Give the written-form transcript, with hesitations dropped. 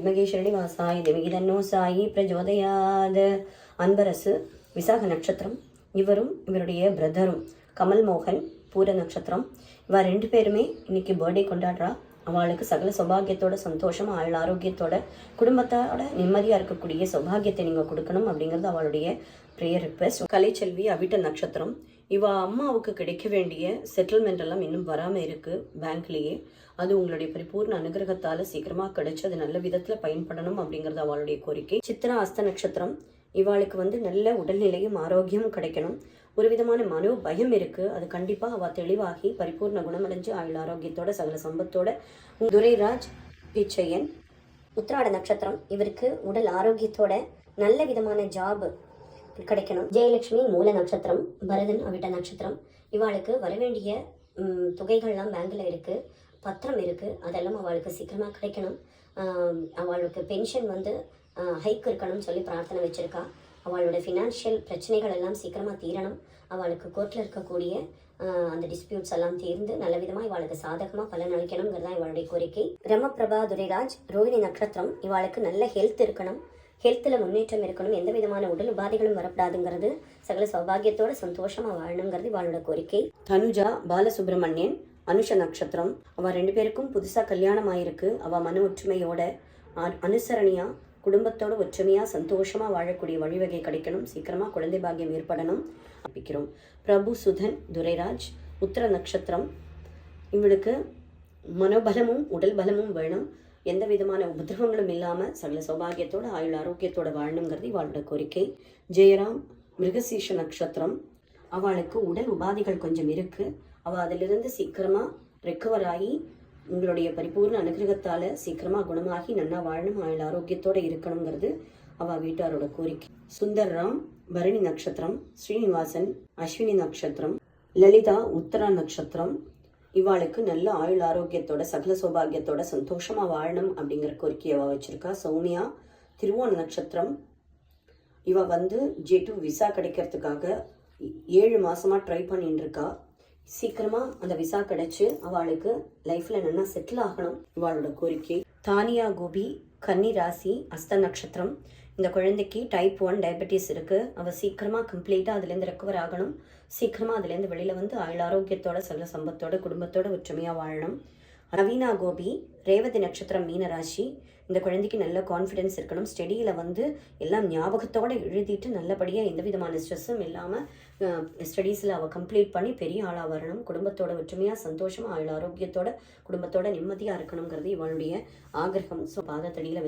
வித்மகேஸ்வரடி வாசாய் தேவகிதன்னோ சாயி பிரஜோதயாத். அன்பரசு விசாக நட்சத்திரம். இவரும் இவருடைய பிரதரும் கமல் மோகன் பூர நட்சத்திரம். இவ 2 பேருமே இன்னைக்கு பர்த்டே கொண்டாடுறா. அவளுக்கு சகல சௌபாகியத்தோட சந்தோஷமா ஆயுள் ஆரோக்கியத்தோட குடும்பத்தோட நிம்மதியா இருக்கக்கூடிய சௌபாகியத்தை நீங்க கொடுக்கணும் அப்படிங்கிறது அவளுடைய ப்ரேயர் ரிக்வெஸ்ட். கலைச்செல்வி அவிட்ட நட்சத்திரம். இவ அம்மாவுக்கு கிடைக்க வேண்டிய செட்டில்மெண்ட் எல்லாம் இன்னும் வராம இருக்கு பேங்க்லயே. அது உங்களுடைய பரிபூர்ண அனுகிரகத்தால சீக்கிரமா கிடைச்சு அது நல்ல விதத்துல பயன்படணும் அப்படிங்கிறது அவளுடைய கோரிக்கை. சித்திரா அஸ்த நட்சத்திரம். இவாளுக்கு நல்ல உடல்நிலையும் ஆரோக்கியமும் கிடைக்கணும். ஒரு விதமான மனோ பயம் இருக்கு, அது கண்டிப்பா அவ தெளிவாகி பரிபூர்ண குணமடைஞ்சு ஆயுள் ஆரோக்கியத்தோட சகல சம்பத்தோட. துரைராஜ் பிச்சையன் உத்திராட நட்சத்திரம். இவருக்கு உடல் ஆரோக்கியத்தோட நல்ல விதமான ஜாப் கிடைக்கணும். ஜெயலட்சுமி மூல நட்சத்திரம். பரதன் அவிட்ட நட்சத்திரம். இவாளுக்கு வரவேண்டிய தொகைகள்லாம் பேங்க்ல இருக்கு, பத்திரம் இருக்கு, அதெல்லாம் அவளுக்கு சீக்கிரமா கிடைக்கணும். அவளுக்கு பென்ஷன் ஹைக் இருக்கணும்னு சொல்லி பிரார்த்தனை வச்சிருக்கா. அவளோட ஃபினான்ஷியல் பிரச்சனைகள் எல்லாம் சீக்கிரமா தீரணும். அவளுக்கு கோர்ட்ல இருக்கக்கூடிய அந்த டிஸ்பியூட்ஸ் எல்லாம் தீர்ந்து நல்ல விதமா இவளுக்கு சாதகமா பலன் அளிக்கணுங்கிறதா இவளுடைய கோரிக்கை. ரமபிரபா துரைராஜ் ரோஹிணி நட்சத்திரம். இவளுக்கு நல்ல ஹெல்த் இருக்கணும், ஹெல்த்தில் முன்னேற்றம் இருக்கணும், எந்த விதமான உடல் உபாதைகளும் வரப்படாதுங்கிறது, சகல சௌபாகியத்தோட சந்தோஷமா வாழணுங்கிறது இவளோட கோரிக்கை. தனுஜா பாலசுப்ரமணியன் அனுஷ நட்சத்திரம். அவ 2 பேருக்கும் புதுசா கல்யாணம் ஆயிருக்கு. அவ மன ஒற்றுமையோட அனுசரணியா குடும்பத்தோட ஒற்றுமையா சந்தோஷமா வாழக்கூடிய வழிவகை கிடைக்கணும். சீக்கிரமா குழந்தை பாக்கியம் ஏற்படணும் அப்பிக்கிறோம். பிரபு சுதன் துரைராஜ் உத்திர நட்சத்திரம். இவளுக்கு மனோபலமும் உடல் பலமும் வேணும், எந்த விதமான உபதிரவங்களும் இல்லாம சகல சௌபாகியத்தோட ஆயுள் ஆரோக்கியத்தோட வாழணுங்கிறது இவளோட கோரிக்கை. ஜெயராம் மிருகசீஷ நட்சத்திரம். அவளுக்கு உடல் உபாதைகள் கொஞ்சம் இருக்கு. அவ அதிலிருந்து சீக்கிரமா ரெக்கவர் ஆகி உங்களுடைய பரிபூர்ண அனுகிரகத்தால சீக்கிரமா குணமாகி நன்னா வாழணும், ஆயுள் ஆரோக்கியத்தோட இருக்கணுங்கிறது அவ வீட்டாரோட கோரிக்கை. சுந்தர்ராம் பரணி நட்சத்திரம். ஸ்ரீனிவாசன் அஸ்வினி நட்சத்திரம். லலிதா உத்தரா நட்சத்திரம். இவாளுக்கு நல்ல ஆயுள் ஆரோக்கியத்தோட சகல சௌபாகியத்தோட சந்தோஷமா வாழணும் அப்படிங்கிற கோரிக்கை அவ வச்சிருக்கா. சௌமியா திருவோண நட்சத்திரம். இவ J2 விசா கிடைக்கிறதுக்காக 7 மாசமா ட்ரை பண்ணிட்டு இருக்கா. சீக்கிரமா அந்த விசா கிடைச்சு அவளுக்கு லைஃப்ல நல்லா செட்டில் ஆகணும் இவளோட கோரிக்கை. தானியா கோபி கன்னி ராசி அஸ்த நட்சத்திரம். இந்த குழந்தைக்கு டைப் 1 டயபெட்டிஸ் இருக்கு. அவ சீக்கிரமா கம்ப்ளீட்டா அதுலேருந்து ரெக்கவர் ஆகணும். சீக்கிரமா அதுலேருந்து வெளியில ஆயுள் ஆரோக்கியத்தோட சகல சம்பத்தோட குடும்பத்தோட ஒற்றுமையா வாழணும். நவீனா கோபி ரேவதி நட்சத்திரம் மீன ராசி. இந்த குழந்தைக்கு நல்ல கான்ஃபிடென்ஸ் இருக்கணும். ஸ்டடியில் எல்லாம் ஞாபகத்தோடு எழுதிட்டு நல்லபடியாக எந்த விதமான ஸ்ட்ரெஸ்ஸும் இல்லாமல் ஸ்டடீஸில் அவள் கம்ப்ளீட் பண்ணி பெரிய ஆளாக வரணும். குடும்பத்தோட ஒற்றுமையாக சந்தோஷமாக ஆயுள் ஆரோக்கியத்தோட குடும்பத்தோட நிம்மதியாக இருக்கணுங்கிறது இவளுடைய ஆகிரகம். ஸோ பாதத்தடியில்